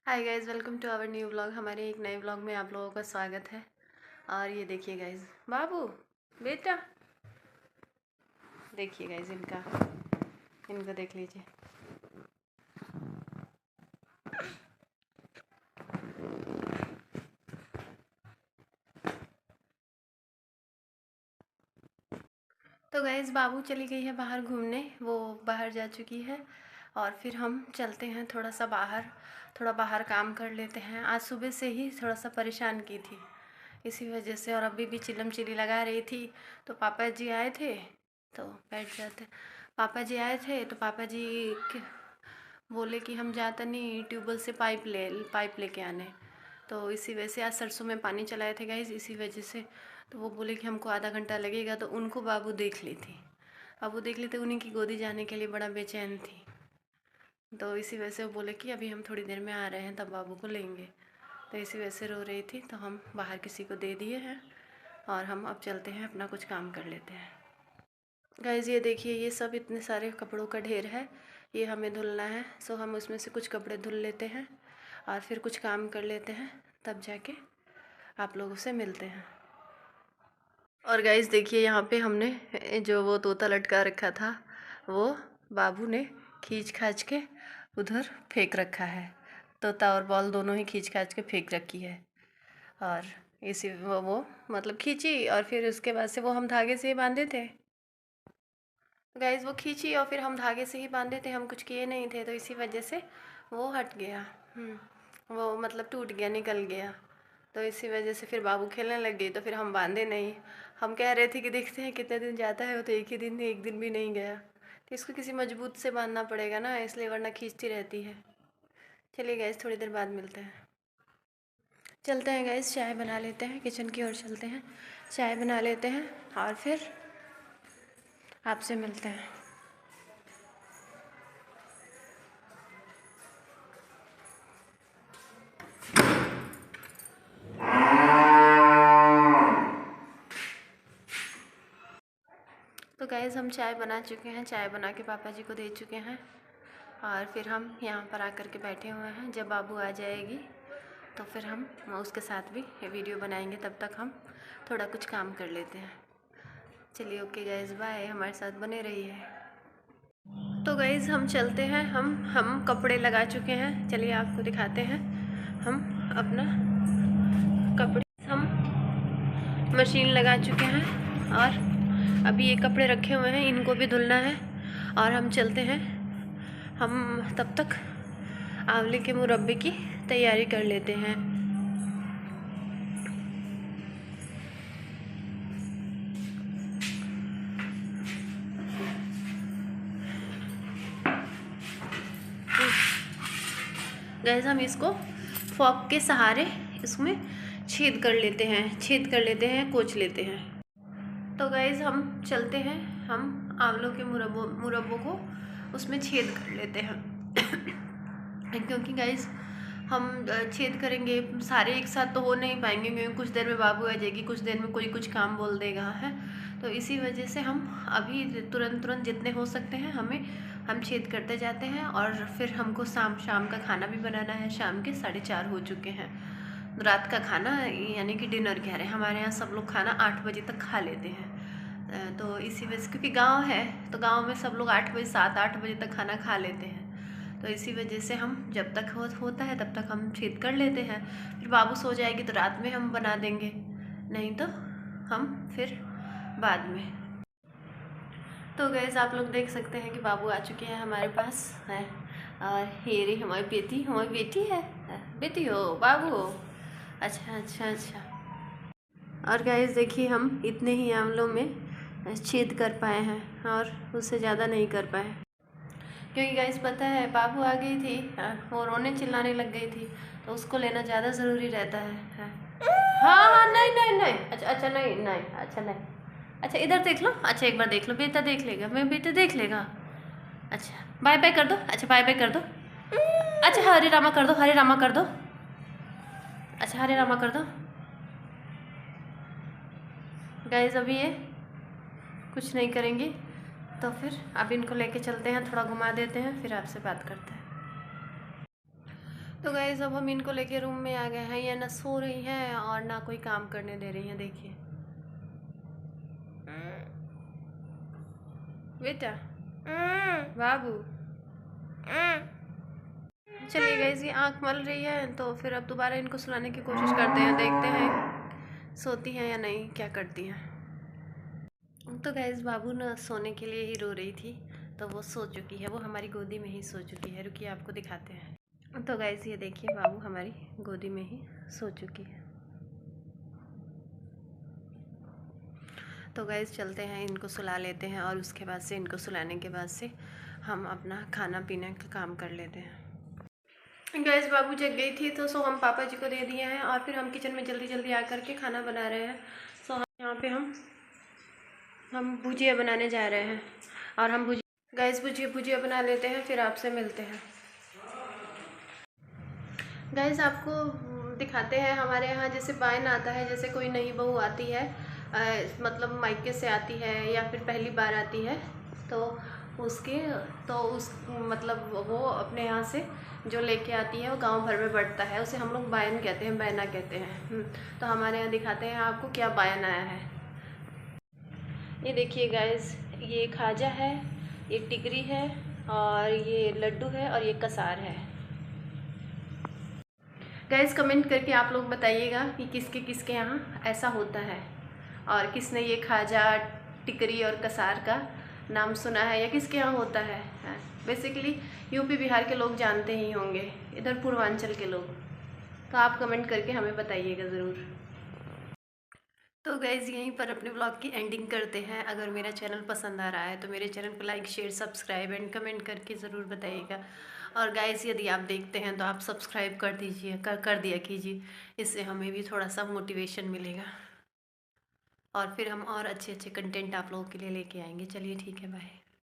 Hi guys, welcome to our new vlog. हमारे एक नए व्लॉग में आप लोगों का स्वागत है। और ये देखिए गाइज़, बाबू बेटा, देखिए गाइज़ इनको देख लीजिए। तो गाइज़ बाबू चली गई है बाहर घूमने, वो बाहर जा चुकी है। और फिर हम चलते हैं थोड़ा बाहर काम कर लेते हैं। आज सुबह से ही थोड़ा सा परेशान की थी इसी वजह से, और अभी भी चिलम चिली लगा रही थी। तो पापा जी आए थे, तो बैठ जाते। पापा जी आए थे तो पापा जी बोले कि हम जाते नहीं ट्यूबवेल से पाइप लेके आने। तो इसी वजह से आज सरसों में पानी चलाए थे गाइस, इसी वजह से। तो वो बोले कि हमको आधा घंटा लगेगा, तो उनको बाबू देख ली थी, उन्हीं की गोदी जाने के लिए बड़ा बेचैन थी। तो इसी वजह से वो बोले कि अभी हम थोड़ी देर में आ रहे हैं, तब बाबू को लेंगे। तो इसी वजह से रो रही थी, तो हम बाहर किसी को दे दिए हैं और हम अब चलते हैं, अपना कुछ काम कर लेते हैं। गाइज़ ये देखिए, ये सब इतने सारे कपड़ों का ढेर है, ये हमें धुलना है। सो हम उसमें से कुछ कपड़े धुल लेते हैं और फिर कुछ काम कर लेते हैं, तब जाके आप लोगों से मिलते हैं। और गाइज़ देखिए, यहाँ पे हमने जो वो तोता लटका रखा था, वो बाबू ने खींच खाच के उधर फेंक रखा है। तोता और बॉल दोनों ही खींच खाच के फेंक रखी है। और इसी वो मतलब खींची, और फिर उसके बाद से वो हम धागे से ही बांधे थे गाइज़। वो खींची और फिर हम धागे से ही बांधे थे, हम कुछ किए नहीं थे, तो इसी वजह से वो हट गया। वो मतलब टूट गया, निकल गया। तो इसी वजह से फिर बाबू खेलने लग गई, तो फिर हम बांधे नहीं। हम कह रहे थे कि देखते हैं कितने दिन जाता है, वो तो एक दिन भी नहीं गया। तो इसको किसी मजबूत से बांधना पड़ेगा ना, इसलिए, वरना खींचती रहती है। चलिए गाइज़, थोड़ी देर बाद मिलते हैं। चलते हैं गाइज़, चाय बना लेते हैं, किचन की ओर चलते हैं, चाय बना लेते हैं और फिर आपसे मिलते हैं। तो गाइज़ हम चाय बना चुके हैं, चाय बना के पापा जी को दे चुके हैं। और फिर हम यहाँ पर आकर के बैठे हुए हैं। जब बाबू आ जाएगी तो फिर हम उसके साथ भी वीडियो बनाएंगे, तब तक हम थोड़ा कुछ काम कर लेते हैं। चलिए ओके गाइज़, बाय, हमारे साथ बने रहिए। तो गाइज़ हम चलते हैं, हम कपड़े लगा चुके हैं, चलिए आपको दिखाते हैं। हम अपना कपड़े हम मशीन लगा चुके हैं, और अभी ये कपड़े रखे हुए हैं, इनको भी धुलना है। और हम चलते हैं, हम तब तक आंवले के मुरब्बे की तैयारी कर लेते हैं। गैस हम इसको फॉक के सहारे इसमें छेद कर लेते हैं, कोच लेते हैं। तो गैस हम चलते हैं, हम आंवलों के मुरब्बों को उसमें छेद कर लेते हैं। क्योंकि गाइस हम छेद करेंगे सारे एक साथ तो हो नहीं पाएंगे, क्योंकि कुछ देर में बाबू आ जाएगी, कुछ देर में कोई कुछ काम बोल देगा है। तो इसी वजह से हम अभी तुरंत जितने हो सकते हैं हम छेद करते जाते हैं। और फिर हमको शाम का खाना भी बनाना है। शाम के 4:30 हो चुके हैं, रात का खाना यानी कि डिनर कह रहे हैं। हमारे यहाँ सब लोग खाना 8 बजे तक खा लेते हैं। तो इसी वजह से, क्योंकि गांव है तो गांव में सब लोग 8 बजे 7-8 बजे तक खाना खा लेते हैं। तो इसी वजह से हम जब तक होता है तब तक हम छेद कर लेते हैं। फिर बाबू सो जाएगी तो रात में हम बना देंगे, नहीं तो हम फिर बाद में। तो गैस आप लोग देख सकते हैं कि बाबू आ चुके हैं हमारे पास है। और ये रही हमारी बेटी है। बेटी हो, बाबू हो, अच्छा अच्छा अच्छा। और गैस देखिए, हम इतने ही आंवलों में छेद कर पाए हैं, और उससे ज़्यादा नहीं कर पाए, क्योंकि गाइस पता है बाबू आ गई थी, वो रोने चिल्लाने लग गई थी, तो उसको लेना ज़्यादा ज़रूरी रहता है। हाँ हाँ, नहीं नहीं नहीं, अच्छा अच्छा, नहीं नहीं, अच्छा नहीं, अच्छा इधर देख लो, अच्छा एक बार देख लो, बेटा देख लेगा, मैं बेटा देख लेगा। अच्छा बाय बाय कर दो, अच्छा बाय बाय कर दो, अच्छा हरे रामा कर दो, हरे रामा कर दो, अच्छा हरे रामा कर दो। गाइस अभी ये कुछ नहीं करेंगी, तो फिर अब इनको लेके चलते हैं, थोड़ा घुमा देते हैं, फिर आपसे बात करते हैं। तो गाइस अब हम इनको लेके रूम में आ गए हैं। ये ना सो रही हैं और ना कोई काम करने दे रही हैं। देखिए बेटा बाबू। चलिए गाइस, ये आँख मल रही है तो फिर अब दोबारा इनको सुलाने की कोशिश करते हैं, देखते हैं सोती हैं या नहीं, क्या करती हैं। तो गाइस बाबू ना सोने के लिए ही रो रही थी, तो वो सो चुकी है, वो हमारी गोदी में ही सो चुकी है। रुकिए आपको दिखाते हैं। तो गाइस ये देखिए, बाबू हमारी गोदी में ही सो चुकी है। तो गाइस चलते हैं, इनको सुला लेते हैं और उसके बाद से इनको सुलाने के बाद से हम अपना खाना पीने का काम कर लेते हैं। गैस बाबू जग गई थी तो हम पापा जी को दे दिए हैं और फिर हम किचन में जल्दी जल्दी आकर के खाना बना रहे हैं। यहाँ पे हम भुजिया बनाने जा रहे हैं और हम भुजिया बना लेते हैं, फिर आपसे मिलते हैं। गैस आपको दिखाते हैं, हमारे यहाँ जैसे बायन आता है, जैसे कोई नई बहू आती है, मतलब मायके से आती है या फिर पहली बार आती है, तो उस मतलब वो अपने यहाँ से जो लेके आती है वो गांव भर में बढ़ता है, उसे हम लोग बायन कहते हैं, बैना कहते हैं। तो हमारे यहाँ दिखाते हैं आपको क्या बायन आया है। ये देखिए गाइस, ये खाजा है, ये टिकरी है और ये लड्डू है और ये कसार है। गाइस कमेंट करके आप लोग बताइएगा कि किसके किसके यहाँ ऐसा होता है और किसने ये खाजा, टिकरी और कसार का नाम सुना है या किसके यहाँ होता है। बेसिकली यूपी बिहार के लोग जानते ही होंगे, इधर पूर्वांचल के लोग। तो आप कमेंट करके हमें बताइएगा ज़रूर। तो गाइज़ यहीं पर अपने ब्लॉग की एंडिंग करते हैं। अगर मेरा चैनल पसंद आ रहा है तो मेरे चैनल को like, share, subscribe and comment करके ज़रूर बताइएगा। और गाइज़ यदि आप देखते हैं तो आप सब्सक्राइब कर दीजिए, कर दिया कीजिए, इससे हमें भी थोड़ा सा मोटिवेशन मिलेगा और फिर हम और अच्छे अच्छे कंटेंट आप लोगों के लिए लेके आएंगे। चलिए ठीक है, बाय।